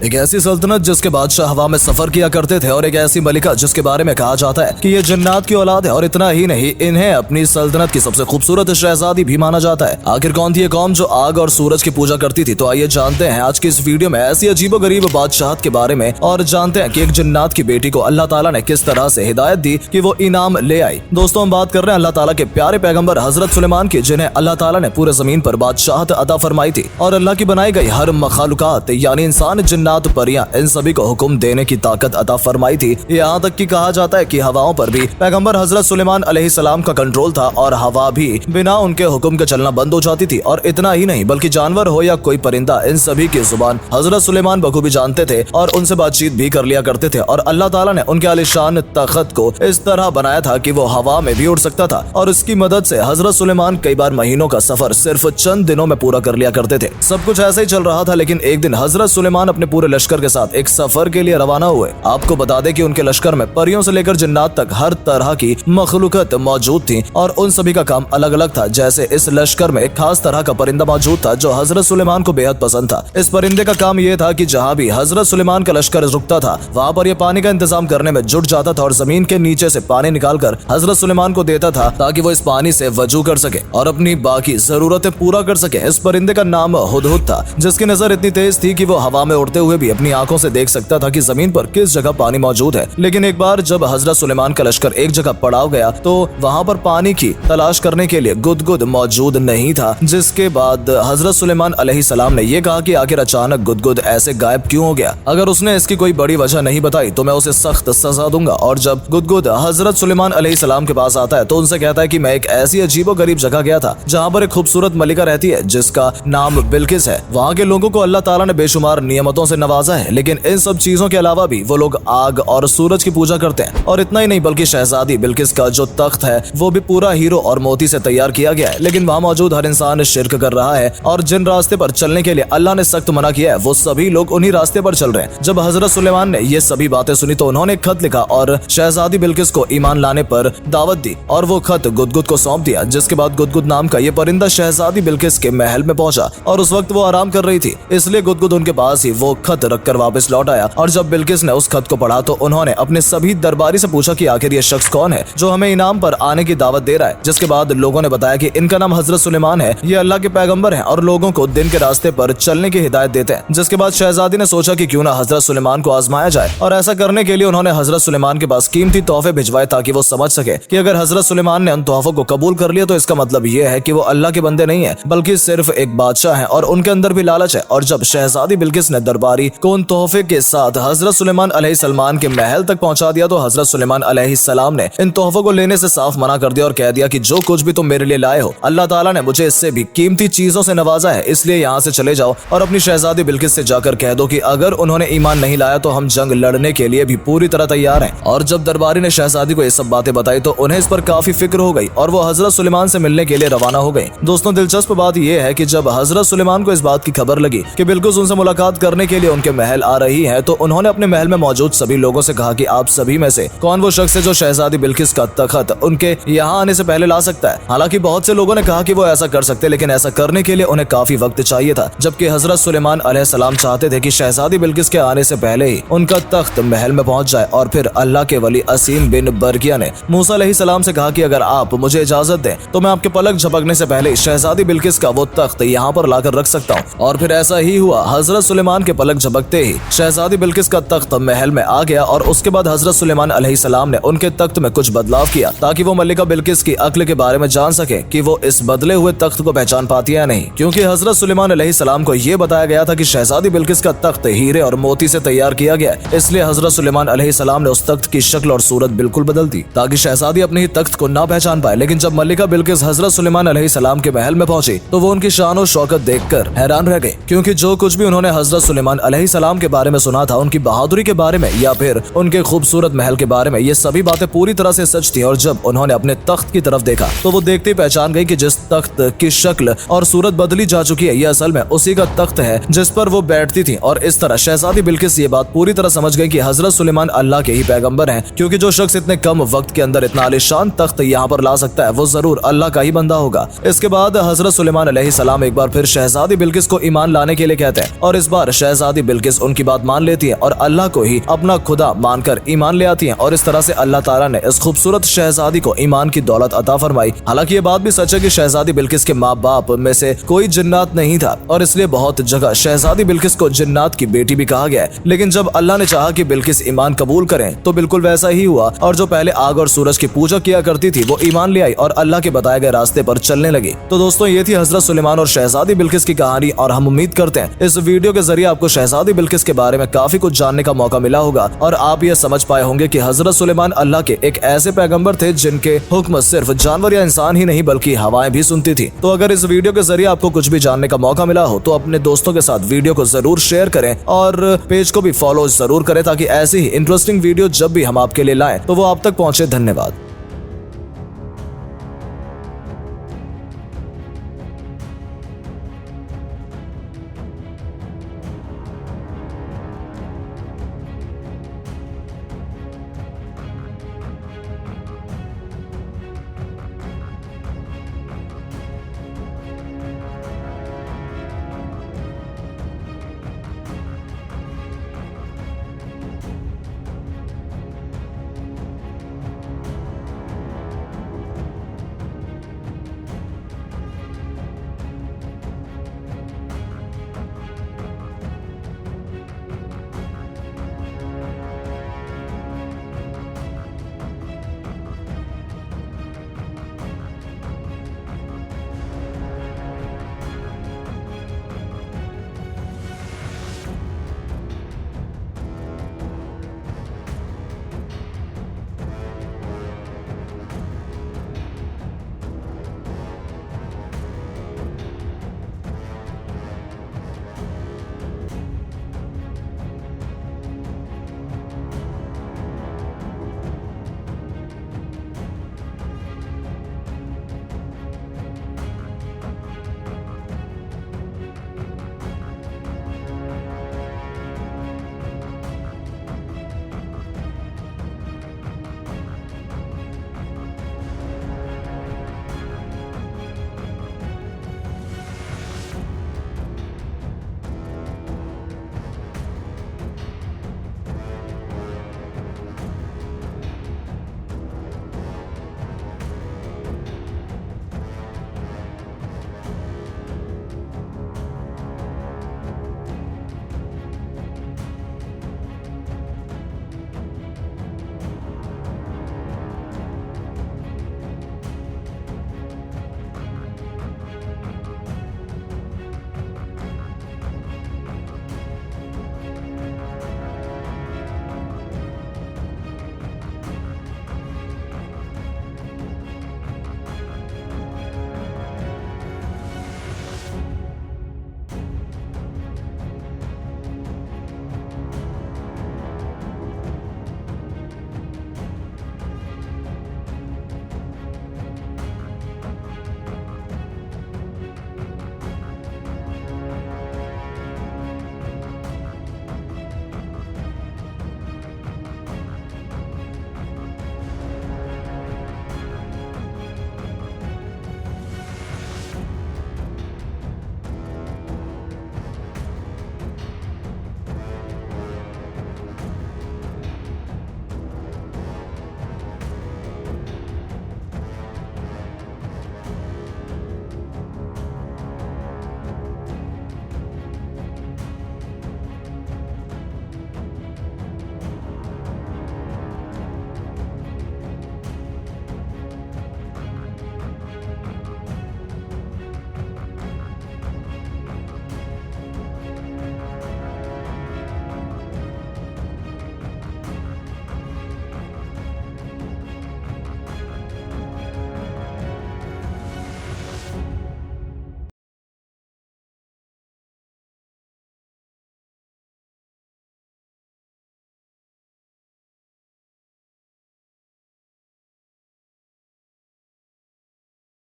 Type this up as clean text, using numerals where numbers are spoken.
एक ऐसी सल्तनत जिसके बादशाह हवा में सफर किया करते थे और एक ऐसी मलिका जिसके बारे में कहा जाता है कि ये जन्नात की औलाद है और इतना ही नहीं, इन्हें अपनी सल्तनत की सबसे खूबसूरत शहजादी भी माना जाता है। आखिर कौन थी ये कौम जो आग और सूरज की पूजा करती थी? तो आइए जानते हैं आज की इस वीडियो में ऐसी अजीबोगरीब बादशाहत के बारे में और जानते हैं कि एक जन्नात की बेटी को अल्लाह ताला ने किस तरह से हिदायत दी कि वो इनाम ले आई। दोस्तों, हम बात कर रहे हैं अल्लाह ताला के प्यारे पैगंबर हजरत सुलेमान की, जिन्हें अल्लाह ताला ने पूरे जमीन पर बादशाहत अता फरमाई थी और अल्लाह की बनाई गई हर मखलूकात यानी इंसान, जिन्नात, परियां, इन सभी को हुक्म देने की ताकत अता फरमाई थी। यहाँ तक कि कहा जाता है कि हवाओं पर भी पैगंबर हजरत सुलेमान अलैहिस्सलाम का कंट्रोल था और हवा भी बिना उनके हुक्म के चलना बंद हो जाती थी। और इतना ही नहीं बल्कि जानवर हो या कोई परिंदा, इन सभी की जुबान हजरत सुलेमान बखूबी जानते थे और उनसे बातचीत भी कर लिया करते थे। और अल्लाह ताला ने उनके आलिशान तख्त को इस तरह बनाया था कि वो हवा में भी उड़ सकता था और इसकी मदद से हजरत सुलेमान कई बार महीनों का सफर सिर्फ चंद दिनों में पूरा कर लिया करते थे। सब कुछ ऐसे ही चल रहा था, लेकिन एक दिन हजरत सुलेमान अपने पूरे लश्कर के साथ एक सफर के लिए रवाना हुए। आपको बता दें कि उनके लश्कर में परियों से लेकर जिन्नात तक हर तरह की मखलूकत मौजूद थी और उन सभी का काम अलग अलग था। जैसे इस लश्कर में एक खास तरह का परिंदा मौजूद था जो हजरत सुलेमान को बेहद पसंद था। इस परिंदे का काम यह था कि जहाँ भी हजरत सुलेमान का लश्कर रुकता था वहाँ पर यह पानी का इंतजाम करने में जुट जाता था और जमीन के नीचे से पानी निकालकर हजरत सुलेमान को देता था ताकि वो इस पानी से वजू कर सके और अपनी बाकी जरूरतें पूरा कर सके। इस परिंदे का नाम हुदहुद था, जिसकी नजर इतनी तेज थी कि वो हवा में उड़ते हुए भी अपनी आंखों से देख सकता था कि जमीन पर किस जगह पानी मौजूद है। लेकिन एक बार जब हजरत सुलेमान का लश्कर एक जगह पड़ाव गया तो वहाँ पर पानी की तलाश करने के लिए गुदगुद मौजूद नहीं था, जिसके बाद हजरत सुलेमान अलैहिस्सलाम ने यह कहा कि आखिर अचानक गुदगुद ऐसे गायब क्यों हो गया। अगर उसने इसकी कोई बड़ी वजह नहीं बताई तो मैं उसे सख्त सजा दूंगा। और जब गुदगुद हजरत सुलेमान अलैहिस्सलाम के पास आता है तो उनसे कहता है कि मैं एक ऐसी अजीबोगरीब जगह गया था जहाँ पर एक खूबसूरत मलिका रहती है जिसका नाम बिल्किस है। वहाँ के लोगों को अल्लाह ताला ने बेशुमार नियमतों से नवाजा है, लेकिन इन सब चीजों के अलावा भी वो लोग आग और सूरज की पूजा करते हैं। और इतना ही नहीं बल्कि शहजादी बिल्किस का जो तख्त है वो भी पूरा हीरो और मोती से तैयार किया गया है। लेकिन वहाँ मौजूद हर इंसान शिर्क कर रहा है और जिन रास्ते पर चलने के लिए अल्लाह ने सख्त मना किया है वो सभी लोग उन्हीं रास्ते पर चल रहे हैं। जब हजरत सुलेमान ने ये सभी बातें सुनी तो उन्होंने एक खत लिखा और शहजादी बिल्किस को ईमान लाने पर दावत दी और वो खत गुदगुद को सौंप दिया। जिसके बाद गुदगुद नाम का ये परिंदा शहजादी बिल्किस के महल में पहुंचा और उस वक्त वो आराम कर रही थी, इसलिए गुदगुद उनके पास ही वो खत रखकर वापस लौट आया। और जब बिल्किस ने उस खत को पढ़ा तो उन्होंने अपने सभी दरबारी से पूछा कि आखिर ये शख्स कौन है जो हमें इनाम पर आने की दावत दे रहा है। जिसके बाद लोगों ने बताया कि इनका नाम हजरत सुलेमान है, ये अल्लाह के पैगंबर हैं और लोगों को दिन के रास्ते पर चलने की हिदायत देते हैं। जिसके बाद शहजादी ने सोचा कि क्यों ना हजरत सुलेमान को आजमाया जाए और ऐसा करने के लिए उन्होंने हजरत सुलेमान के पास कीमती तोहफे भिजवाए ताकि वो समझ सके कि अगर हजरत सुलेमान ने उन तोहफों को कबूल कर लिया तो इसका मतलब ये है कि वो अल्लाह के बंदे नहीं है बल्कि सिर्फ एक बादशाह है और उनके अंदर भी लालच है। और जब शहजादी बिल्किस ने दरबारी को उन तोहफे के साथ हजरत सुलेमान अलैहिस्सलाम के महल तक पहुंचा दिया तो हजरत सुलेमान अलैहिस्सलाम ने इन तोहफों को लेने से साफ मना कर दिया और कह दिया कि जो कुछ भी तुम मेरे लिए लाए हो अल्लाह ताला ने मुझे इससे भी कीमती चीजों से नवाजा है, इसलिए यहाँ से चले जाओ और अपनी शहजादी बिल्किस से जाकर कह दो कि अगर उन्होंने ईमान नहीं लाया तो हम जंग लड़ने के लिए भी पूरी तरह तैयार हैं। और जब दरबारी ने शहजादी को ये सब बातें बताई तो उन्हें इस पर काफी फिक्र हो गई और वो हजरत सुलेमान से मिलने के लिए रवाना हो गई। दोस्तों, दिलचस्प बात यह है कि जब हजरत सुलेमान को इस बात की खबर लगी कि बिल्किस उनसे मुलाकात करने के लिए उनके महल आ रही है तो उन्होंने अपने महल में मौजूद सभी लोगों से कहा कि आप सभी में से कौन वो शख्स है जो शहजादी बिल्किस का तख्त उनके यहाँ आने से पहले ला सकता है। हालांकि बहुत से लोगों ने कहा कि वो ऐसा कर सकते, लेकिन ऐसा करने के लिए उन्हें काफी वक्त चाहिए था। जबकि हजरत सुलेमान अलैहिस्सलाम चाहते थे कि शहजादी बिल्किस के आने से पहले ही उनका तख्त महल में पहुंच जाए। और फिर अल्लाह के वली असीम बिन बरकिया ने मूसा अलैहिस्सलाम से कहा कि अगर आप मुझे इजाजत दें तो मैं आपके पलक झपकने से पहले शहजादी बिल्किस का वो तख्त यहाँ पर लाकर रख सकता हूँ। और फिर ऐसा ही हुआ। हजरत सुलेमान के पलक झपकते ही शहजादी बिल्किस का तख्त महल में आ गया और उसके बाद हजरत सुलेमान अलैहिस्सलाम ने उनके तख्त में कुछ बदलाव किया ताकि वो मलिका बिल्किस की अक्ल के बारे में जान सके कि वो इस बदले हुए तख्त को पहचान पाती है या नहीं। क्योंकि हजरत सुलेमान अलैहिस्सलाम को ये बताया गया था कि शहजादी बिल्किस का तख्त हीरे और मोती से तैयार किया गया है, इसलिए हजरत सुलेमान अलैहिस्सलाम ने उस तख्त की शक्ल और सूरत बिल्कुल बदल दी ताकि शहजादी अपने ही तख्त को ना पहचान पाए। लेकिन जब मलिका बिल्किस हजरत सुलेमान अलैहिस्सलाम के महल में पहुंची तो वो उनकी शान और शौकत देखकर हैरान रह गई, क्योंकि जो कुछ भी उन्होंने हजरत सुलेमान अलैहिस्सलाम के बारे में सुना था, उनकी बहादुरी के बारे में या फिर उनके खूबसूरत महल के बारे में, ये सभी बातें पूरी तरह से सच थी। और जब उन्होंने अपने तख्त की तरफ देखा तो वो देखते ही पहचान गई कि जिस तख्त की शक्ल और सूरत बदली जा चुकी है ये असल में उसी का तख्त है जिस पर वो बैठती थी। और इस तरह शहजादी बिल्किस ये बात पूरी तरह समझ गई कि हजरत सुलेमान अल्लाह के ही पैगंबर हैं, क्योंकि जो शख्स इतने कम वक्त के अंदर इतना आलिशान तख्त यहाँ पर ला सकता है वो जरूर अल्लाह का ही बंदा होगा। इसके बाद हजरत सुलेमान अलैहिस्सलाम एक बार फिर शहजादी बिल्किस को ईमान लाने के लिए कहते हैं और इस बार शहजादी शहजादी बिल्किस उनकी बात मान लेती है और अल्लाह को ही अपना खुदा मानकर ईमान ले आती है और इस तरह से अल्लाह ताला ने इस खूबसूरत शहजादी को ईमान की दौलत अता फरमाई। हालांकि ये बात भी सच है कि शहजादी बिल्किस के माँ बाप में से कोई जिन्नात नहीं था और इसलिए बहुत जगह शहजादी बिल्किस को जिन्नात की बेटी भी कहा गया है। लेकिन जब अल्लाह ने चाहा कि बिल्किस ईमान कबूल करें तो बिल्कुल वैसा ही हुआ और जो पहले आग और सूरज की पूजा किया करती थी वो ईमान ले आई और अल्लाह के बताए गए रास्ते पर चलने लगी। तो दोस्तों ये थी हजरत सुलेमान और शहजादी बिल्किस की कहानी और हम उम्मीद करते हैं इस वीडियो के जरिए आपको शहजादी बिल्किस के बारे में काफी कुछ जानने का मौका मिला होगा और आप ये समझ पाए होंगे कि हजरत सुलेमान अल्लाह के एक ऐसे पैगंबर थे जिनके हुक्म सिर्फ जानवर या इंसान ही नहीं बल्कि हवाएं भी सुनती थी। तो अगर इस वीडियो के जरिए आपको कुछ भी जानने का मौका मिला हो तो अपने दोस्तों के साथ वीडियो को जरूर शेयर करें और पेज को भी फॉलो जरूर करें ताकि ऐसी ही इंटरेस्टिंग वीडियो जब भी हम आपके लिए लाएं तो वो आप तक पहुंचे। धन्यवाद।